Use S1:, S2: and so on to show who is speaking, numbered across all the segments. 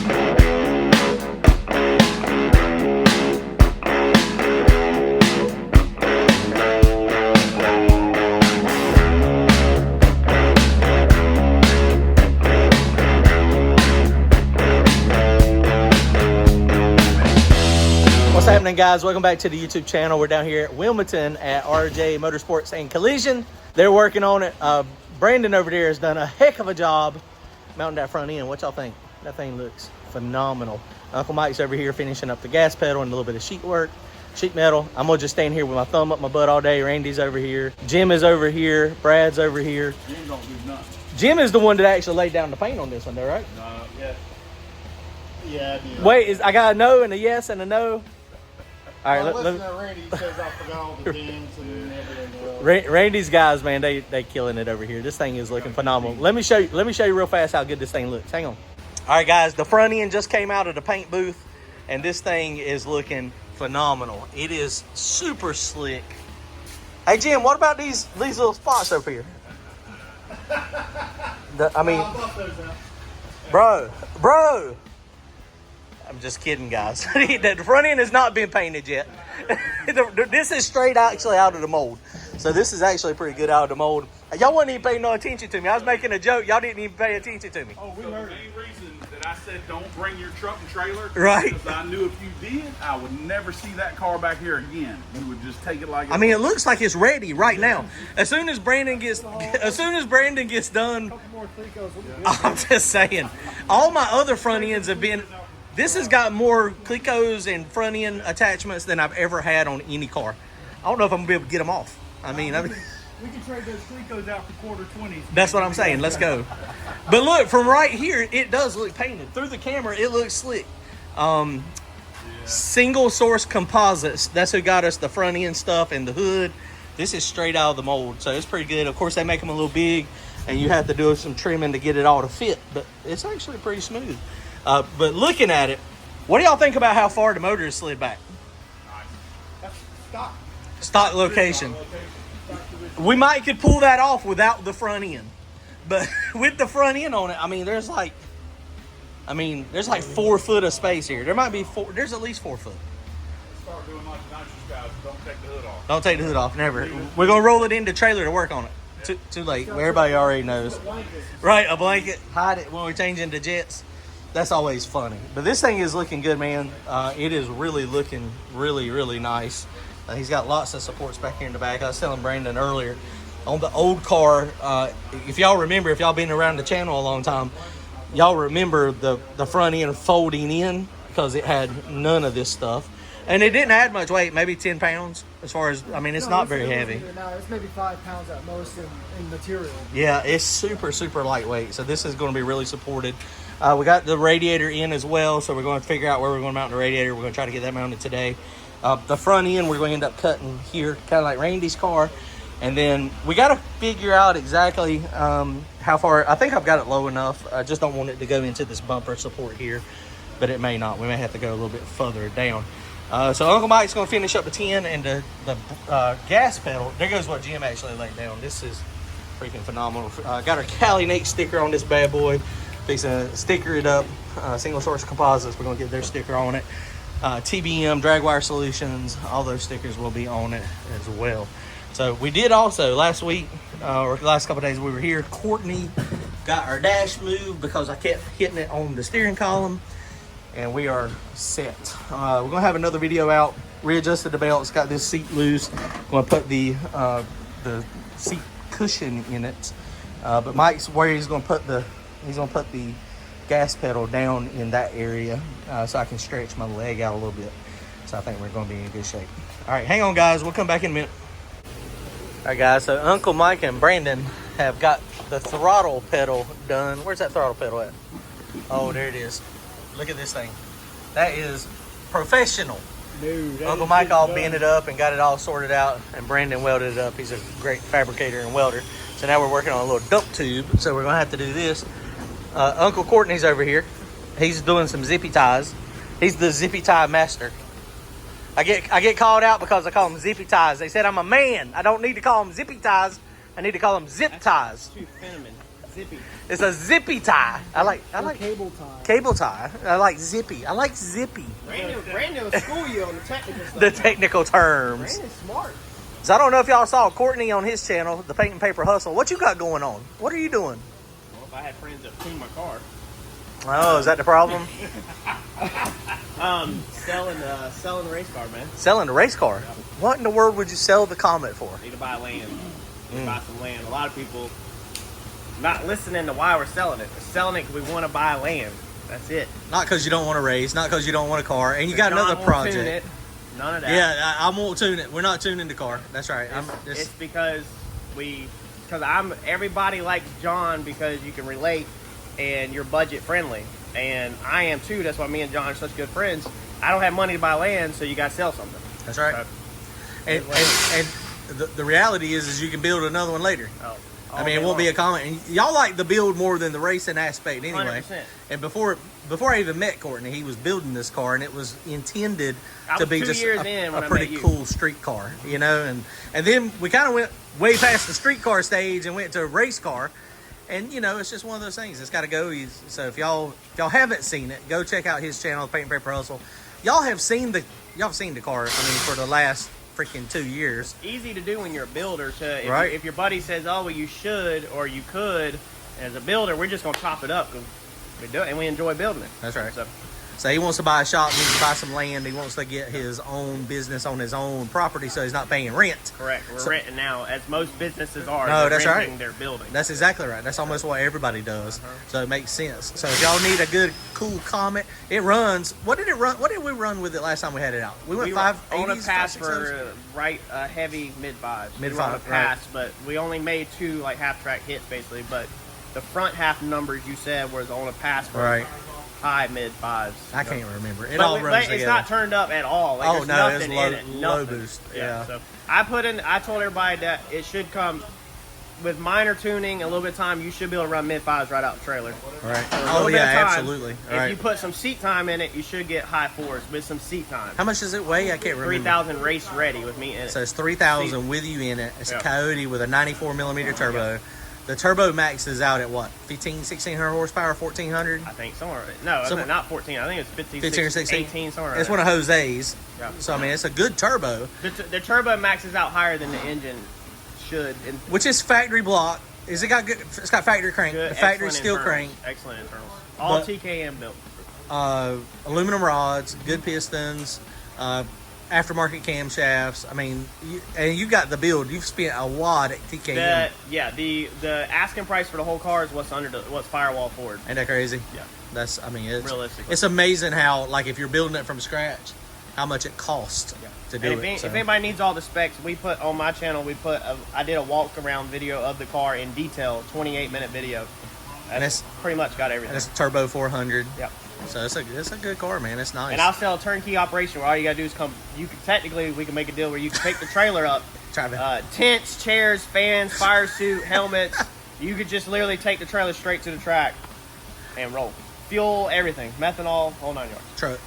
S1: What's happening, guys? Welcome back to the YouTube channel. We're down here at Wilmington at RJ Motorsports and Collision. They're working on it. Brandon over there has done a heck of a job mounting that front end. What y'all think? That thing looks phenomenal. Uncle Mike's over here finishing up the gas pedal and a little bit of sheet metal. I'm gonna just stand here with my thumb up my butt all day. Randy's over here. Jim is over here. Brad's over here.
S2: Jim don't do nothing.
S1: Jim is the one that actually laid down the paint on this one, though, right?
S2: Yeah, I did.
S1: Wait, I got a no and a yes and a no. All right,
S2: listen to Randy. He says I forgot all the dings and everything else.
S1: Randy's guys, man, they killing it over here. This thing is looking phenomenal. Let me show you real fast how good this thing looks. Hang on. All right, guys, the front end just came out of the paint booth, and this thing is looking phenomenal. It is super slick. Hey, Jim, what about these little spots over here? Bro. I'm just kidding, guys. The front end has not been painted yet. This is straight actually out of the mold. So this is actually pretty good out of the mold. Y'all wasn't even paying no attention to me. I was making a joke. Y'all didn't even pay attention to me.
S2: Oh, we heard. The main reason that I said don't bring your truck and trailer,
S1: right?
S2: Because I knew if you did, I would never see that car back here again. You would just take it like.
S1: I mean, it looks like it's ready right now. As soon as Brandon gets done, I'm just saying, all my other front ends have been. This has got more Clicos and front end attachments than I've ever had on any car. I don't know if I'm gonna be able to get them off. I mean, we
S2: can trade those Clicos out for quarter 20s.
S1: That's what I'm saying. Let's go. But look, from right here, it does look painted. Through the camera, it looks slick. Single source composites. That's who got us the front end stuff and the hood. This is straight out of the mold, so it's pretty good. Of course, they make them a little big, and you have to do some trimming to get it all to fit. But it's actually pretty smooth. But looking at it, what do y'all think about how far the motor is slid back?
S2: That's
S1: stock location. We might could pull that off without the front end, but with the front end on it, I mean, there's like 4 foot of space here. There might be 4. There's at least 4 foot.
S2: Start doing like the nitrous guys. Don't take the hood off.
S1: Don't take the hood off. Never. We're gonna roll it into trailer to work on it. Too late. Everybody already knows. Right, a blanket. Hide it when we're changing to jets. That's always funny. But this thing is looking good, man. It is really looking really nice. He's got lots of supports back here in the back. I was telling Brandon earlier, on the old car, if y'all remember, if y'all been around the channel a long time, y'all remember the front end folding in because it had none of this stuff. And it didn't add much weight, maybe 10 pounds as far as, I mean, it's not very heavy.
S3: No, it's maybe 5 pounds at most in material.
S1: Yeah, it's super lightweight. So this is going to be really supported. We got the radiator in as well, so we're going to figure out where we're going to mount the radiator. We're going to try to get that mounted today. The front end, we're going to end up cutting here, kind of like Randy's car. And then we got to figure out exactly how far. I think I've got it low enough. I just don't want it to go into this bumper support here, but it may not. We may have to go a little bit further down. So Uncle Mike's going to finish up the 10 and the gas pedal. There goes what Jim actually laid down. This is freaking phenomenal. Got our Cali Nate sticker on this bad boy. Fixing to sticker it up. Single source composites, we're going to get their sticker on it. TBM, Dragwire Solutions, all those stickers will be on it as well. So we did also last week, or last couple of days we were here, Courtney got our dash moved because I kept hitting it on the steering column, and we are set. We're going to have another video out, readjusted the belts, got this seat loose. Going to put the seat cushion in it. But Mike's where he's going to put the gas pedal down in that area so I can stretch my leg out a little bit. So I think we're going to be in good shape. All right, hang on, guys. We'll come back in a minute. All right, guys. So Uncle Mike and Brandon have got the throttle pedal done. Where's that throttle pedal at? Oh, there it is. Look at this thing. That is professional. Dude, Uncle Mike all bent it up and got it all sorted out, and Brandon welded it up. He's a great fabricator and welder. So now we're working on a little dump tube. So we're going to have to do this. Uncle Courtney's over here. He's doing some zippy ties. He's the zippy tie master. I get called out because I call them zippy ties. They said I'm a man. I don't need to call them zippy ties. I need to call them zip ties.
S4: Too feminine. Zippy.
S1: It's a zippy tie. I like
S3: cable tie.
S1: cable tie. I like zippy. I like zippy.
S4: Brandon will school you on the technical stuff.
S1: The technical terms.
S4: Brandon's smart.
S1: So I don't know if y'all saw Courtney on his channel, the Paint and Paper Hustle. What you got going on? What are you doing?
S4: Well, if I had friends that clean my car.
S1: Oh, is that the problem?
S4: Selling the race car, man.
S1: Selling the race car.
S4: Yeah.
S1: What in the world would you sell the Comet for?
S4: Need to buy land. Need to buy some land. A lot of people not listening to why we're selling it. We're selling it because we want to buy land. That's it.
S1: Not because you don't want to race, not because you don't want a car, and you got
S4: John
S1: another
S4: won't
S1: project.
S4: tune it. None of that.
S1: Yeah, I won't tune it. We're not tuning the car. That's right.
S4: It's because everybody likes John because you can relate and you're budget friendly. And I am too. That's why me and John are such good friends. I don't have money to buy land, so you got to sell something.
S1: That's right.
S4: So,
S1: and the reality is you can build another one later.
S4: oh,
S1: I mean, it won't be a comment. And y'all like the build more than the racing aspect anyway.
S4: 100%.
S1: And before I even met Courtney, he was building this car, and it was intended
S4: I
S1: to
S4: was
S1: be
S4: 2
S1: just
S4: years
S1: a
S4: in when I
S1: pretty
S4: met you.
S1: cool street car, you know. And then we kind of went way past the street car stage and went to a race car. And you know, it's just one of those things. It's got to go. So if y'all haven't seen it, go check out his channel, Paint and Paper Hustle. Y'all have seen the car. I mean, for the last freaking 2 years.
S4: Easy to do when you're a builder.
S1: Right.
S4: If your buddy says, "Oh, well, you should or you could," as a builder, we're just gonna chop it up because we do it and we enjoy building it.
S1: That's right.
S4: So
S1: he wants to buy a shop, he wants to buy some land, he wants to get his own business on his own property so he's not paying rent.
S4: correct. We're renting now, as most businesses are.
S1: No,
S4: they're
S1: that's
S4: renting
S1: right.
S4: their building.
S1: That's exactly right. That's almost what everybody does. So it makes sense. So if y'all need a good, cool Comet, it runs. What did we run with it last time we had it out? We went
S4: We were
S1: 580s,
S4: on a pass
S1: 560s?
S4: for heavy mid-fives.
S1: Mid-five,
S4: We were on a pass,
S1: right.
S4: but we only made 2 like half-track hits basically. But the front half numbers you said was on a pass for
S1: Right.
S4: high mid-fives.
S1: I can't remember. It
S4: But
S1: all runs
S4: it's
S1: together.
S4: not turned up at all. Like,
S1: Oh,
S4: there's
S1: no, it's
S4: nothing
S1: low-
S4: in it.
S1: low
S4: Nothing.
S1: boost, yeah.
S4: So I told everybody that it should come with minor tuning, a little bit of time. You should be able to run mid-fives right out the trailer.
S1: Right.
S4: For a
S1: Oh,
S4: little bit
S1: yeah,
S4: of time,
S1: absolutely.
S4: If
S1: Right.
S4: you put some seat time in it, you should get high 4s with some seat time.
S1: How much does it weigh? I can't remember.
S4: 3,000 race ready with me in it.
S1: So it's 3,000 with you in it. It's a
S4: Yeah.
S1: Coyote with a 94 millimeter turbo. The turbo max is out at what? 1,600 horsepower, 1,400?
S4: I think somewhere. No,
S1: Somewhere-
S4: not 14. I think it's 15,
S1: 15 or 16?
S4: 18 somewhere.
S1: It's
S4: around
S1: one of Jose's.
S4: Yeah.
S1: So, I mean, it's a good turbo,
S4: there. The turbo maxes out higher than the engine should. And
S1: which is factory block. Is it got good? It's got factory crank.
S4: good,
S1: The factory
S4: excellent
S1: steel
S4: internals.
S1: crank.
S4: Excellent internals. All
S1: But-
S4: TKM built.
S1: Aluminum rods, good pistons, aftermarket camshafts. I mean, you got the build. You've spent a lot at TKM.
S4: The asking price for the whole car is what's firewall forward.
S1: Ain't that crazy?
S4: Yeah.
S1: That's, I mean, it's
S4: Realistically.
S1: It's amazing how, like, if you're building it from scratch, how much it costs to do
S4: And
S1: it.
S4: if anybody needs all the specs, we put on my channel. I did a walk around video of the car in detail, 28-minute video. That's pretty much got everything.
S1: And it's a turbo 400.
S4: Yep.
S1: So it's a good car, man. It's nice.
S4: And I'll sell a turnkey operation where all you gotta do is come. We can make a deal where you can take the trailer up,
S1: Try to-
S4: tents, chairs, fans, fire suit, helmets. You could just literally take the trailer straight to the track and roll. Fuel, everything, methanol, whole 9 yards.
S1: truck,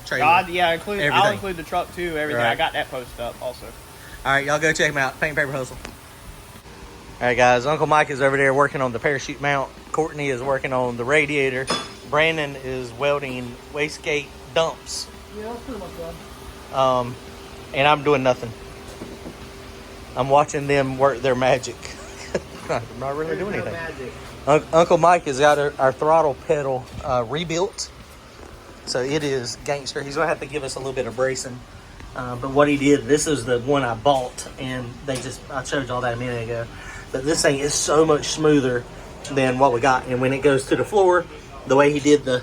S1: trailer.
S4: I'll
S1: Everything.
S4: include the truck too. Everything.
S1: Right.
S4: I got that posted up also.
S1: All right, y'all go check him out. Paint and Paper Hustle. All right, guys. Uncle Mike is over there working on the parachute mount. Courtney is working on the radiator. Brandon is welding wastegate dumps.
S3: Yeah, that's pretty much done.
S1: And I'm doing nothing. I'm watching them work their magic. I'm not really doing anything. Uncle Mike has got our throttle pedal rebuilt. So it is gangster. He's going to have to give us a little bit of bracing. But what he did, this is the one I bought, and I showed y'all that a minute ago. But this thing is so much smoother than what we got. And when it goes to the floor, the way he did the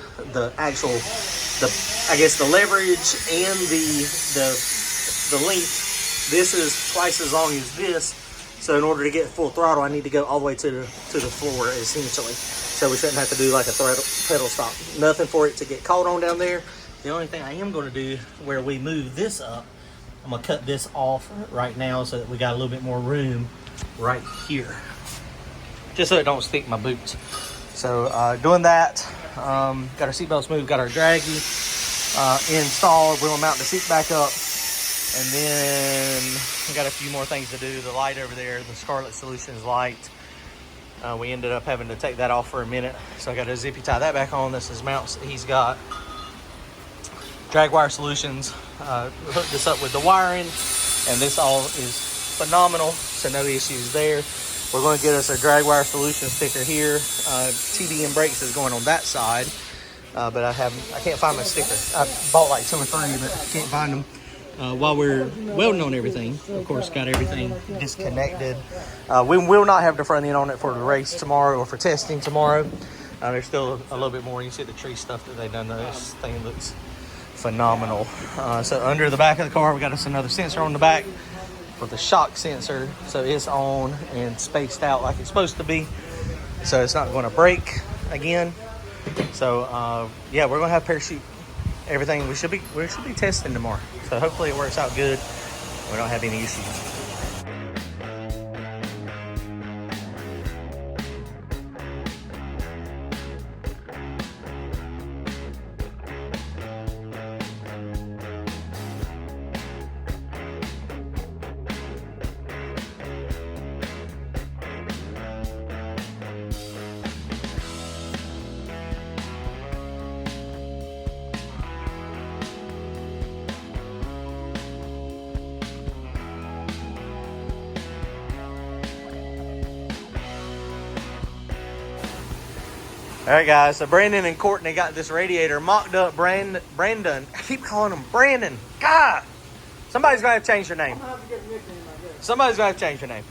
S1: actual, I guess the leverage and the length, this is twice as long as this. So in order to get full throttle, I need to go all the way to the floor, essentially. So we shouldn't have to do like a pedal stop. Nothing for it to get caught on down there. The only thing I am going to do, where we move this up, I'm going to cut this off right now so that we got a little bit more room right here. Just so it don't stick my boots. So doing that, got our seatbelts moved, got our draggy installed. We'll mount the seat back up. And then we got a few more things to do. The light over there, the Scarlet Solutions light. We ended up having to take that off for a minute. So I got to zippy tie that back on. This is mounts that he's got. Drag Wire Solutions hooked this up with the wiring, and this all is phenomenal, so no issues there. We're going to get us a Drag Wire Solutions sticker here. TDM Brakes is going on that side, but I can't find my sticker. I bought like 2 or 3, but can't find them. While we're welding on everything, of course, got everything disconnected. We will not have the front end on it for the race tomorrow or for testing tomorrow. There's still a little bit more. You see the tree stuff that they've done. This thing looks phenomenal. So under the back of the car, we got us another sensor on the back for the shock sensor. So it's on and spaced out like it's supposed to be. So it's not going to break again. So yeah, we're going to have parachute everything. We should be testing tomorrow. So hopefully it works out good. We don't have any issues. All right, guys, so Brandon and Courtney got this radiator mocked up. Brandon, I keep calling him Brandon. God, somebody's going to have to change their name.
S3: I'm going to have to get a nickname, I guess.
S1: Somebody's going to have to change their name.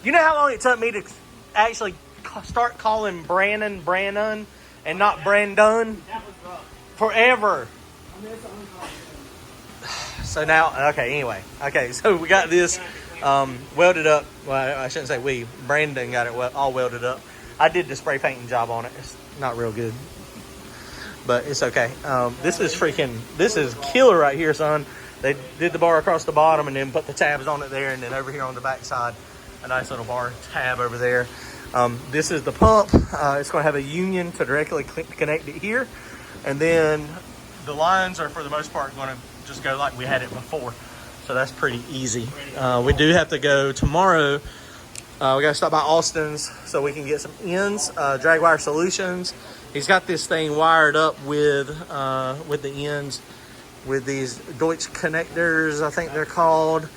S1: You know how long it took me to actually start calling Brandon, and not Brandon?
S4: That was rough.
S1: Forever.
S3: I mean, it's an uncommon name.
S1: So now, okay, anyway. Okay, so we got this welded up. Well, I shouldn't say we. Brandon got it all welded up. I did the spray painting job on it. It's not real good, but it's okay. This is killer right here, son. They did the bar across the bottom and then put the tabs on it there, and then over here on the back side, a nice little bar tab over there. This is the pump. It's going to have a union to directly connect it here, and then the lines are for the most part going to just go like we had it before. So that's pretty easy. We do have to go tomorrow. We got to stop by Austin's so we can get some ends. Drag Wire Solutions. He's got this thing wired up with the ends with these Deutsch connectors, I think they're called.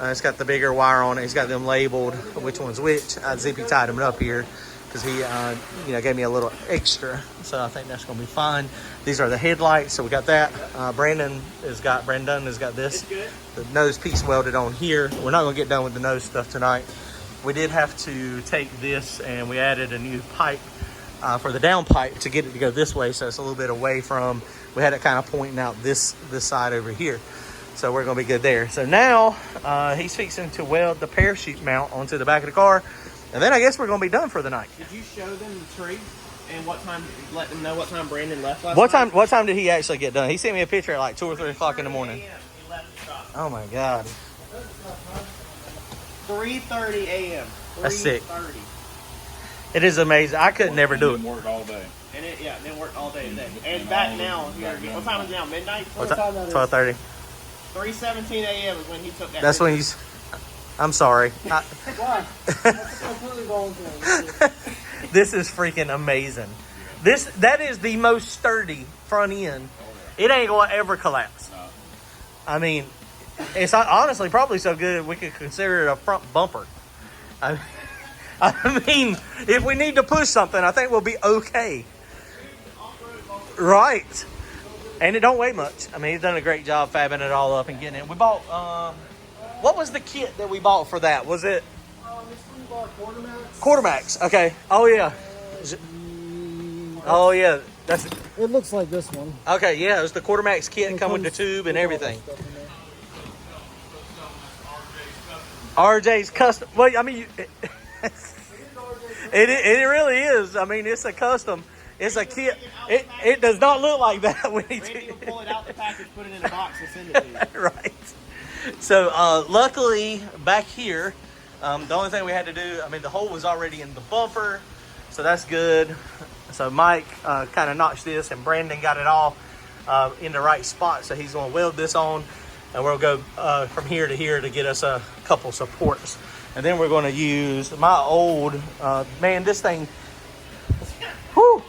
S1: It's got the bigger wire on it. He's got them labeled, which one's which. I zippy tied them up here because he gave me a little extra. So I think that's going to be fine. These are the headlights, so we got that. Brandon has got this. The nose piece welded on here. We're not going to get done with the nose stuff tonight. We did have to take this and we added a new pipe for the down pipe to get it to go this way. So it's a little bit away from, we had it kind of pointing out this side over here. So we're going to be good there. So now he's fixing to weld the parachute mount onto the back of the car. And then I guess we're going to be done for the night.
S4: Did you show them the tree and what time? Let them know what time Brandon left last night?
S1: What time did he actually get done? He sent me a picture at like 2 or 3 o'clock in the morning.
S4: He left the shop.
S1: Oh my God.
S4: 3:30 a.m.
S1: That's sick.
S4: 3:30.
S1: It is amazing. I could never do it.
S2: Worked all day.
S4: And it worked all day today. And back now, what time is it now? Midnight?
S1: What time? 12:30.
S4: 3:17 a.m. is when he took that.
S1: That's when he's. I'm sorry.
S3: Why? That's completely voluntary.
S1: This is freaking amazing. That is the most sturdy front end. It ain't gonna ever collapse. I mean, it's honestly probably so good we could consider it a front bumper. I mean, if we need to push something, I think we'll be okay. Right. And it don't weigh much. I mean, he's done a great job fabbing it all up and getting it. We bought, what was the kit that we bought for that? Was it?
S3: We bought Quartermax.
S1: Quartermax. Okay. Oh, yeah. Oh, yeah. That's
S3: It looks like this one.
S1: okay. Yeah, it was the Quartermax kit come with the tube and everything. RJ's custom. Well, I mean, it really is. I mean, it's a custom. It's a kit. It does not look like that when
S4: Randy will pull it out the package, put it in a box, and send it to you.
S1: Right. So luckily back here, the only thing we had to do, I mean, the hole was already in the bumper, so that's good. So Mike kind of notched this, and Brandon got it all in the right spot. So he's going to weld this on, and we'll go from here to here to get us a couple supports. And then we're going to use my old, man, this thing, whew.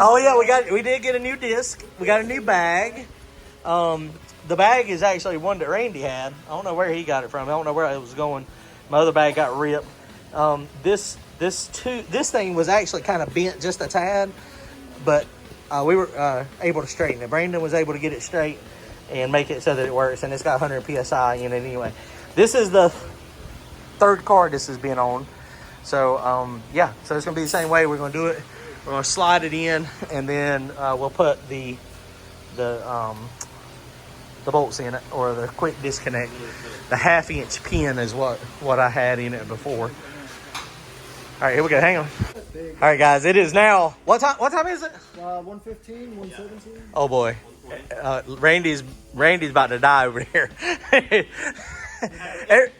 S1: Oh yeah, we did get a new disc. We got a new bag. The bag is actually one that Randy had. I don't know where he got it from. I don't know where it was going. My other bag got ripped. This thing was actually kind of bent just a tad, but we were able to straighten it. Brandon was able to get it straight and make it so that it works, and it's got 100 psi in it anyway. This is the third car this has been on. So yeah, so it's gonna be the same way. We're gonna do it. We're gonna slide it in, and then we'll put the bolts in it, or the quick disconnect. The 1/2-inch pin is what I had in it before. All right, here we go. Hang on. All right, guys, it is now. What time is it?
S3: 1:15, 1:17.
S1: Oh boy, Randy's about to die over there.
S4: If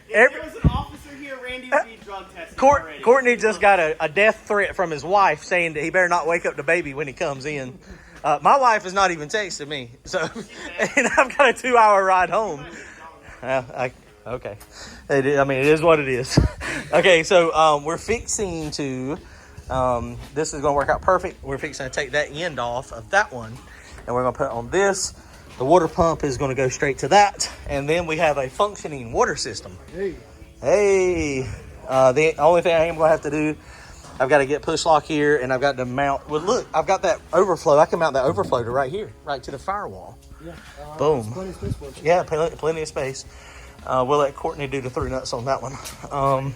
S4: there was an officer here, Randy would be drug tested already.
S1: Courtney just got a death threat from his wife saying that he better not wake up the baby when he comes in. My wife is not even texting me, so and I've got a 2-hour ride home. Okay, it is what it is. Okay, so we're fixing to. This is going to work out perfect. We're fixing to take that end off of that one, and we're going to put on this. The water pump is going to go straight to that, and then we have a functioning water system. Hey. The only thing I am going to have to do, I've got to get push lock here, and I've got to mount. Well, look, I've got that overflow. I can mount that overflow to right here, right to the firewall. Yeah. Boom.
S3: Plenty of space for it.
S1: Yeah, plenty of space. We'll let Courtney do the 3 nuts on that one.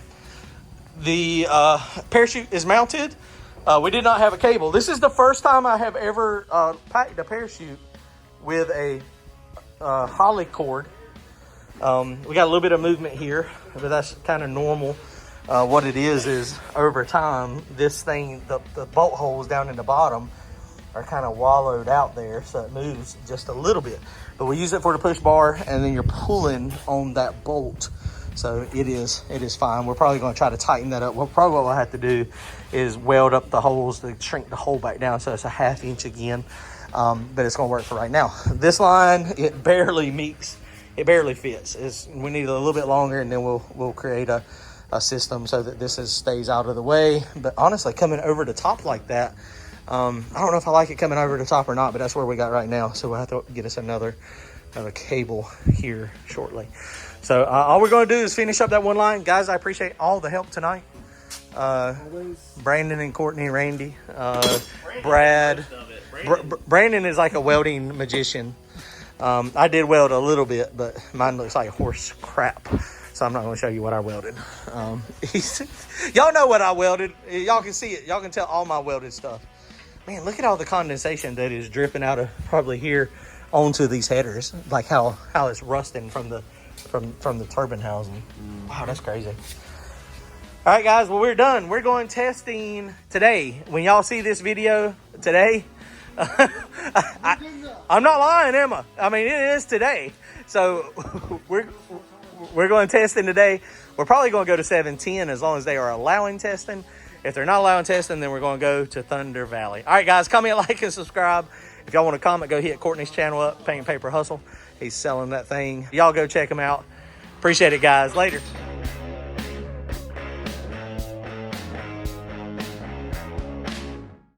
S1: The parachute is mounted. We did not have a cable. This is the first time I have ever packed a parachute with a holly cord. We got a little bit of movement here, but that's kind of normal. What it is over time, this thing, the bolt holes down in the bottom are kind of wallowed out there, so it moves just a little bit. But we use it for the push bar, and then you're pulling on that bolt. So it is fine. We're probably going to try to tighten that up. Well, probably what we'll have to do is weld up the holes to shrink the hole back down so it's a 1/2 inch again. But it's going to work for right now. This line, it barely fits. We need a little bit longer, and then we'll create a system so that this stays out of the way. But honestly, coming over the top like that, I don't know if I like it coming over the top or not, but that's where we got right now. So we'll have to get us another cable here shortly. So all we're going to do is finish up that one line. Guys, I appreciate all the help tonight. Brandon and Courtney, Randy, Brad. Brandon is like a welding magician. I did weld a little bit, but mine looks like horse crap. So I'm not going to show you what I welded. Y'all know what I welded. Y'all can see it. Y'all can tell all my welded stuff. Man, look at all the condensation that is dripping out of probably here onto these headers. Like how it's rusting from the turbine housing. Wow, that's crazy. All right, guys. Well, we're done. We're going testing today. When y'all see this video today, I'm not lying, am I? I mean, it is today. So we're going testing today. We're probably going to go to 710 as long as they are allowing testing. If they're not allowing testing, then we're going to go to Thunder Valley. All right, guys, comment, like, and subscribe. If y'all want to comment, go hit Courtney's channel up, Paint and Paper Hustle. He's selling that thing. Y'all go check him out. Appreciate it, guys. Later.